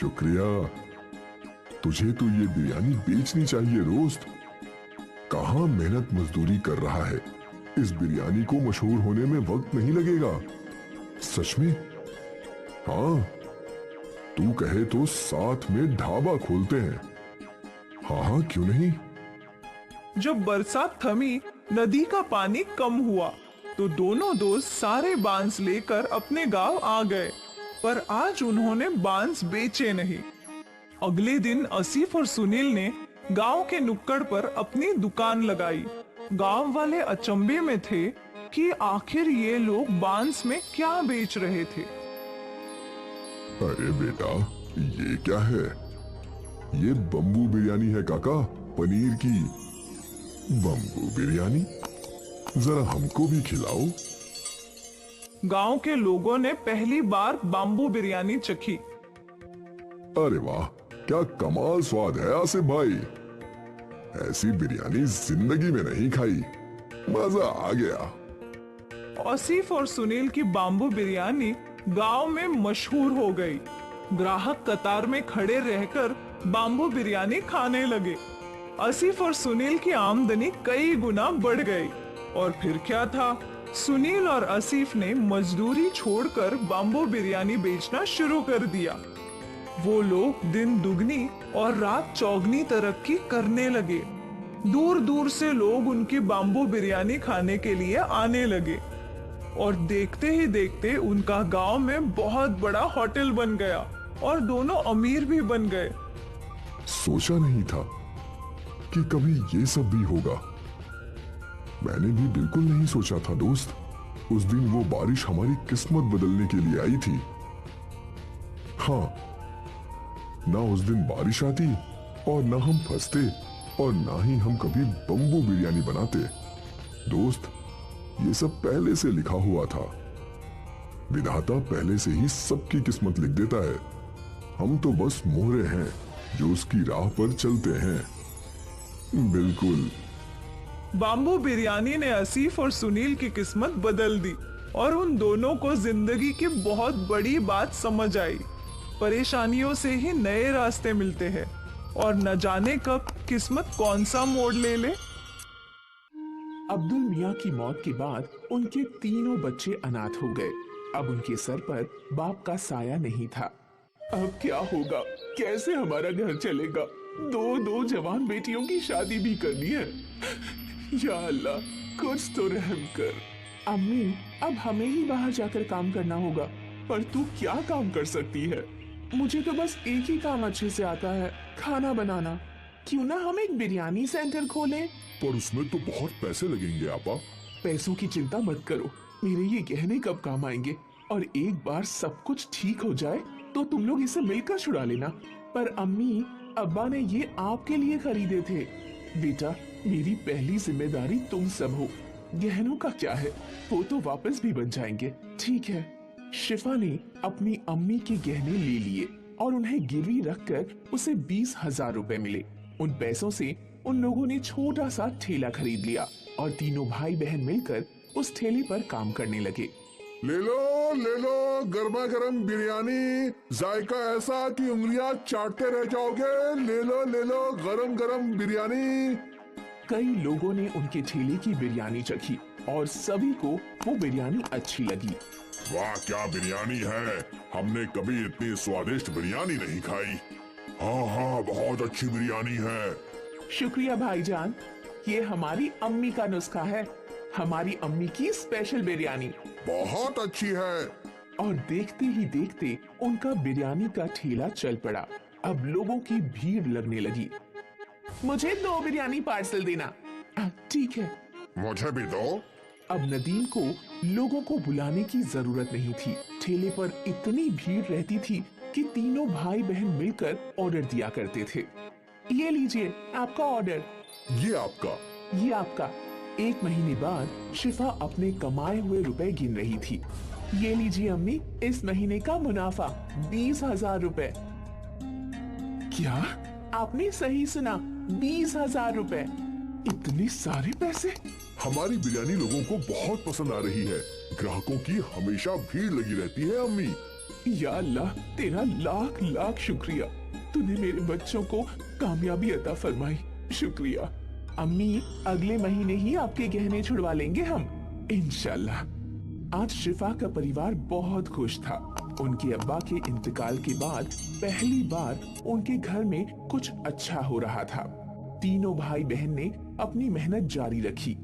शुक्रिया। तुझे तो ये बिरयानी बेचनी चाहिए दोस्त। कहाँ मेहनत मजदूरी कर रहा है। इस बिरयानी को मशहूर होने में वक्त नहीं लगेगा। सच में? हाँ, तू कहे तो साथ में ढाबा खोलते हैं। हाँ हाँ, क्यों नहीं। जब बरसात थमी, नदी का पानी कम हुआ तो दोनों दोस्त सारे बांस लेकर अपने गांव आ गए। पर आज उन्होंने बांस बेचे नहीं। अगले दिन आसिफ और सुनील ने गांव के नुक्कड़ पर अपनी दुकान लगाई। गांव वाले अचंभे में थे कि आखिर ये लोग बांस में क्या बेच रहे थे। अरे बेटा, ये क्या है? ये बम्बू बिरयानी है काका, पनीर की। बम्बू बिरयानी? जरा हमको भी खिलाओ। गांव के लोगों ने पहली बार बाम्बू बिरयानी चखी। अरे वाह, क्या कमाल स्वाद है आसिफ भाई। ऐसी बिरयानी जिंदगी में नहीं खाई। मजा आ गया। आसिफ और सुनील की बाम्बू बिरयानी गांव में मशहूर हो गई। ग्राहक कतार में खड़े रहकर बाम्बू बिरयानी खाने लगे। आसिफ और सुनील की आमदनी कई गुना बढ़ गई। और फिर क्या था, सुनील और आसिफ ने मजदूरी छोड़कर बाम्बू बिरयानी बेचना शुरू कर दिया। वो लोग दिन दुगनी और रात चौगनी तरक्की करने लगे। दूर दूर से लोग उनकी बाम्बू बिरयानी खाने के लिए आने लगे। और देखते ही देखते उनका गांव में बहुत बड़ा होटल बन गया और दोनों अमीर भी बन गए। सोचा नहीं था कि कभी ये सब भी होगा। मैंने भी बिल्कुल नहीं सोचा था दोस्त। उस दिन वो बारिश हमारी किस्मत बदलने के लिए आई थी। हाँ, ना उस दिन बारिश आती और ना हम फंसते और ना ही हम कभी बम्बू बिरयानी बनाते। दोस्त, ये सब पहले से लिखा हुआ था। विधाता पहले से ही सबकी किस्मत लिख देता है। हम तो बस मोहरे हैं जो उसकी राह पर चलते हैं। बिल्कुल। बाम्बू बिरयानी ने आसिफ और सुनील की किस्मत बदल दी और उन दोनों को जिंदगी की बहुत बड़ी बात समझ आई। परेशानियों से ही नए रास्ते मिलते हैं और न जाने कब किस्मत कौन सा मोड़ ले ले। अब्दुल मियाँ की मौत के बाद उनके तीनों बच्चे अनाथ हो गए। अब उनके सर पर बाप का साया नहीं था। अब क्या होगा, कैसे हमारा घर चलेगा? दो जवान बेटियों की शादी भी करनी है। या अल्लाह, कुछ तो रहम कर। अम्मी, अब हमें ही बाहर जाकर काम करना होगा। पर तू क्या काम कर सकती है? मुझे तो बस एक ही काम अच्छे से आता है, खाना बनाना। क्यों ना हम एक बिरयानी सेंटर खोलें? पर उसमें तो बहुत पैसे लगेंगे आपा। पैसों की चिंता मत करो, मेरे ये गहने कब काम आएंगे। और एक बार सब कुछ ठीक हो जाए तो तुम लोग इसे मिलकर छुड़ा लेना। पर अम्मी, अब्बा ने ये आपके लिए खरीदे थे। बेटा, मेरी पहली जिम्मेदारी तुम सब हो। गहनों का क्या है, वो तो वापस भी बन जाएंगे। ठीक है। शिफा ने अपनी अम्मी के गहने ले लिए और उन्हें गिरवी रखकर उसे 20,000 रुपए मिले। उन पैसों से उन लोगों ने छोटा सा ठेला खरीद लिया और तीनों भाई बहन मिलकर उस ठेले पर काम करने लगे। ले लो गर्मा गर्म बिरयानी, जायका ऐसा कि उंगलियां चाटते रह जाओगे। ले लो गरम गरम बिरयानी। कई लोगों ने उनके ठेले की बिरयानी चखी और सभी को वो बिरयानी अच्छी लगी। वाह, क्या बिरयानी है। हमने कभी इतनी स्वादिष्ट बिरयानी नहीं खाई। हाँ, बहुत अच्छी बिरयानी है। शुक्रिया भाईजान, ये हमारी अम्मी का नुस्खा है। हमारी अम्मी की स्पेशल बिरयानी बहुत अच्छी है। और देखते ही देखते उनका बिरयानी का ठेला चल पड़ा। अब लोगों की भीड़ लगने लगी। मुझे 2 बिरयानी पार्सल देना। ठीक है। मुझे भी दो। अब नदीम को लोगों को बुलाने की जरूरत नहीं थी। ठेले पर इतनी भीड़ रहती थी कि तीनों भाई बहन मिलकर ऑर्डर दिया करते थे। ये लीजिए आपका ऑर्डर। ये आपका। ये आपका। 1 महीने बाद शिफा अपने कमाए हुए रुपए गिन रही थी। ये लीजिए अम्मी, इस महीने का मुनाफा 20,000 रुपए। क्या? आपने सही सुना, 20,000 रुपए। इतने सारे पैसे? हमारी बिरयानी लोगों को बहुत पसंद आ रही है। ग्राहकों की हमेशा भीड़ लगी रहती है अम्मी। या अल्लाह, तेरा लाख लाख शुक्रिया। तूने मेरे बच्चों को कामयाबी अता फरमाई। शुक्रिया। अम्मी, अगले महीने ही आपके गहने छुड़वा लेंगे हम, इंशाल्लाह। आज शिफा का परिवार बहुत खुश था। उनके अब्बा के इंतकाल के बाद पहली बार उनके घर में कुछ अच्छा हो रहा था। तीनों भाई बहन ने अपनी मेहनत जारी रखी